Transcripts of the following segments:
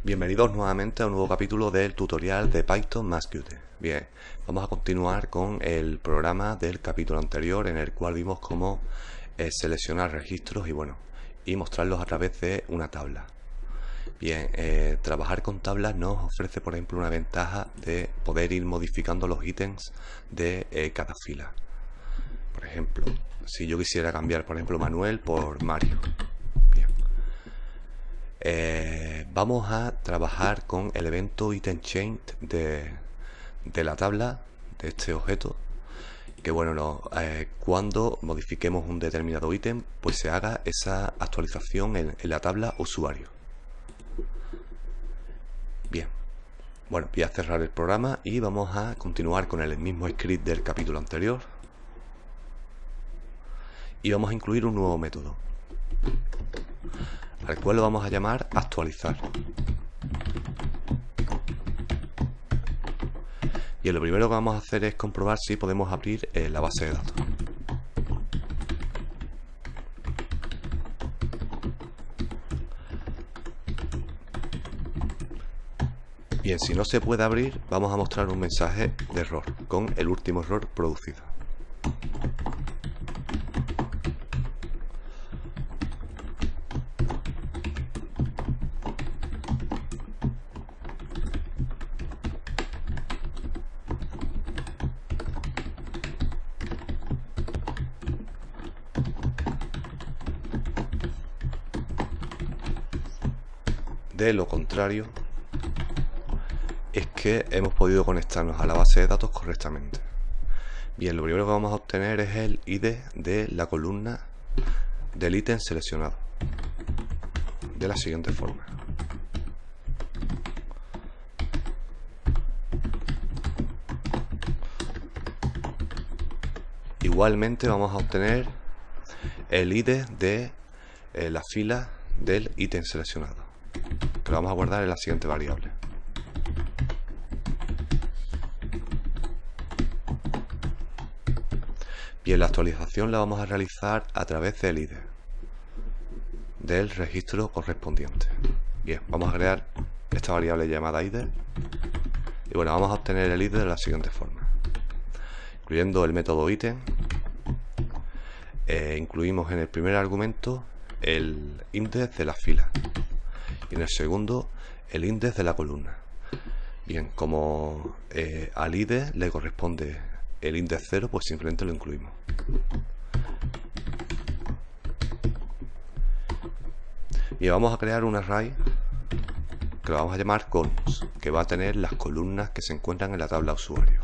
Bienvenidos nuevamente a un nuevo capítulo del tutorial de Python más Qt. Bien, vamos a continuar con el programa del capítulo anterior en el cual vimos cómo seleccionar registros y mostrarlos a través de una tabla. Bien, trabajar con tablas nos ofrece, por ejemplo, una ventaja de poder ir modificando los ítems de cada fila. Por ejemplo, si yo quisiera cambiar, por ejemplo, Manuel por Mario. Bien. Vamos a trabajar con el evento itemChange de la tabla de este objeto, que cuando modifiquemos un determinado ítem, pues se haga esa actualización en la tabla usuario. Bien, bueno, voy a cerrar el programa y vamos a continuar con el mismo script del capítulo anterior y vamos a incluir un nuevo método al cual lo vamos a llamar actualizar. Y lo primero que vamos a hacer es comprobar si podemos abrir la base de datos. Bien, si no se puede abrir, vamos a mostrar un mensaje de error con el último error producido. De lo contrario, es que hemos podido conectarnos a la base de datos correctamente. Bien, lo primero que vamos a obtener es el ID de la columna del ítem seleccionado, de la siguiente forma. Igualmente vamos a obtener el ID de la fila del ítem seleccionado, que lo vamos a guardar en la siguiente variable. Bien, la actualización la vamos a realizar a través del ID del registro correspondiente. Bien, vamos a crear esta variable llamada ID y vamos a obtener el ID de la siguiente forma. Incluyendo el método item, incluimos en el primer argumento el índice de la fila y en el segundo el índice de la columna. Bien, como al ID le corresponde el índice 0, pues simplemente lo incluimos. Y vamos a crear un array que lo vamos a llamar columns, que va a tener las columnas que se encuentran en la tabla usuario.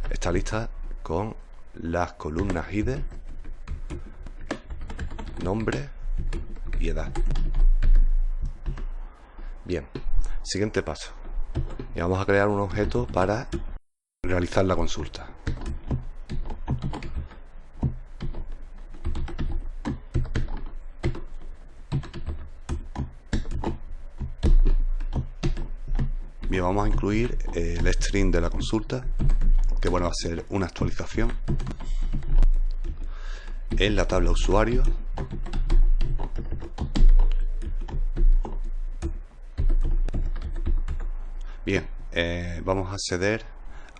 Esta lista con las columnas ID, nombre y edad. Bien, siguiente paso. Y vamos a crear un objeto para realizar la consulta. Bien, vamos a incluir el string de la consulta, que va a ser una actualización en la tabla usuario. Bien, vamos a acceder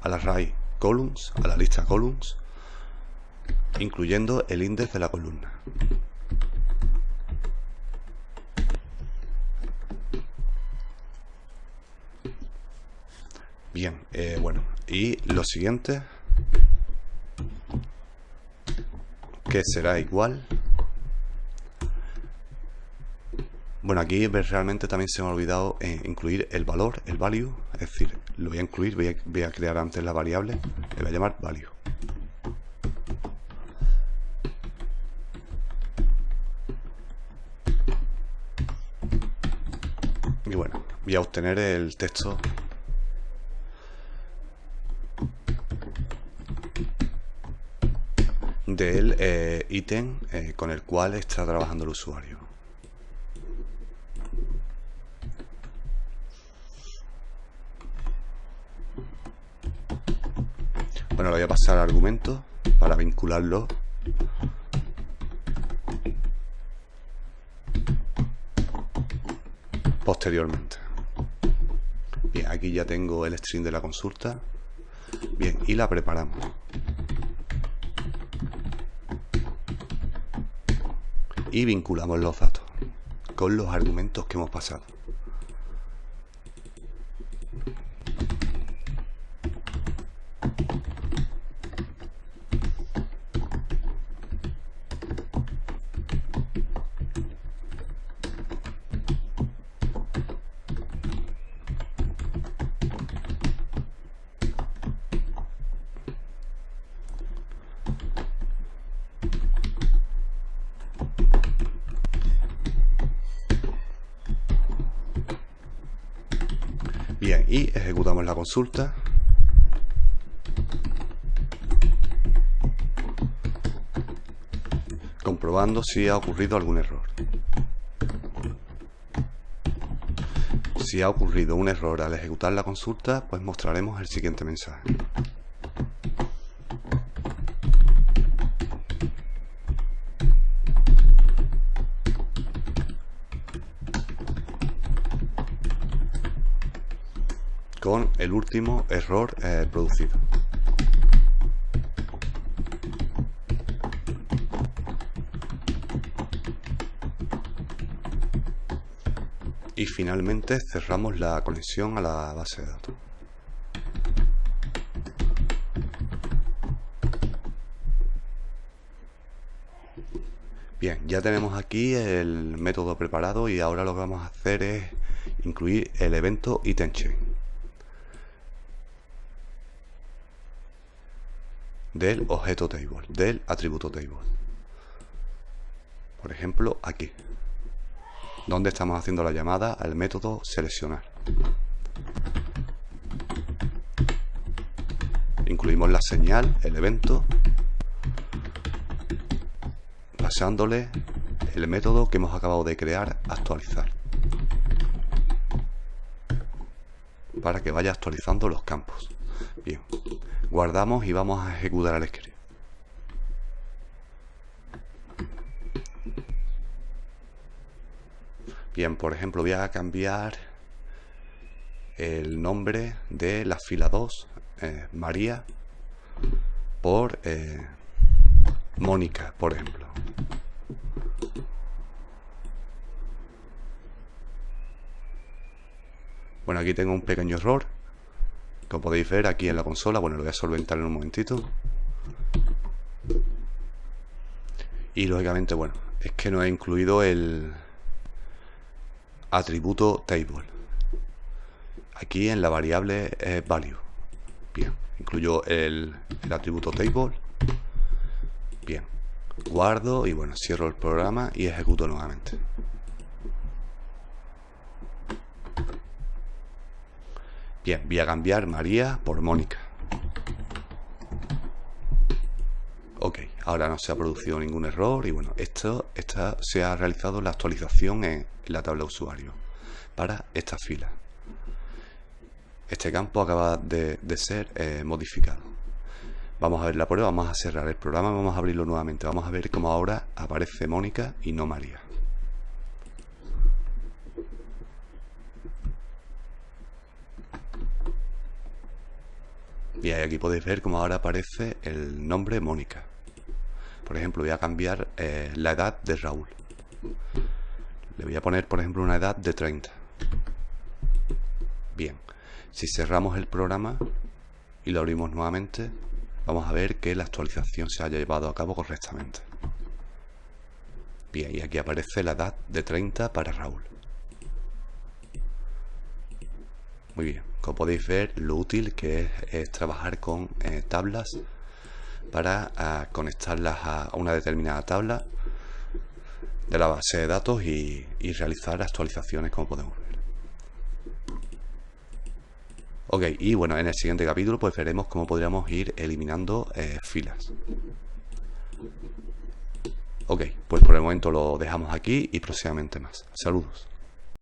al array columns, a la lista columns, incluyendo el índice de la columna. Bien, y lo siguiente, que será igual. Aquí realmente también se me ha olvidado incluir el valor, el value, es decir, lo voy a incluir, voy a crear antes la variable, le voy a llamar value. Y voy a obtener el texto del ítem con el cual está trabajando el usuario. Lo voy a pasar al argumento para vincularlo. posteriormente. Bien, aquí ya tengo el string de la consulta. Bien, y la preparamos. Y vinculamos los datos con los argumentos que hemos pasado. Bien, y ejecutamos la consulta. Comprobando si ha ocurrido algún error. Si ha ocurrido un error al ejecutar la consulta, pues mostraremos el siguiente mensaje. Con el último error producido. Y finalmente cerramos la conexión a la base de datos. Bien, ya tenemos aquí el método preparado y ahora lo que vamos a hacer es incluir el evento ItemChain del objeto table, del atributo table. Por ejemplo, aquí, donde estamos haciendo la llamada al método seleccionar. Incluimos la señal, el evento, pasándole el método que hemos acabado de crear, actualizar, para que vaya actualizando los campos. Bien, guardamos y vamos a ejecutar el script. Bien, por ejemplo, voy a cambiar el nombre de la fila 2, María, por Mónica, por ejemplo. Bueno, aquí tengo un pequeño error. Como podéis ver aquí en la consola, bueno, lo voy a solventar en un momentito. Y lógicamente, bueno, es que no he incluido el atributo table aquí en la variable value. Bien, incluyo el atributo table. Bien, guardo y bueno, cierro el programa y ejecuto nuevamente. Bien, voy a cambiar María por Mónica. Ok, ahora no se ha producido ningún error y bueno, se ha realizado la actualización en la tabla de usuario para esta fila. Este campo acaba de ser modificado. Vamos a ver la prueba, vamos a cerrar el programa, vamos a abrirlo nuevamente. Vamos a ver cómo ahora aparece Mónica y no María. Y aquí podéis ver cómo ahora aparece el nombre Mónica. Por ejemplo, voy a cambiar la edad de Raúl. Le voy a poner, por ejemplo, una edad de 30. Bien, si cerramos el programa y lo abrimos nuevamente, vamos a ver que la actualización se haya llevado a cabo correctamente. Bien, y aquí aparece la edad de 30 para Raúl. Muy bien, como podéis ver, lo útil que es trabajar con tablas para conectarlas a una determinada tabla de la base de datos y realizar actualizaciones, como podemos ver. Ok, y bueno, en el siguiente capítulo pues veremos cómo podríamos ir eliminando filas. Ok, pues por el momento lo dejamos aquí y próximamente más. Saludos.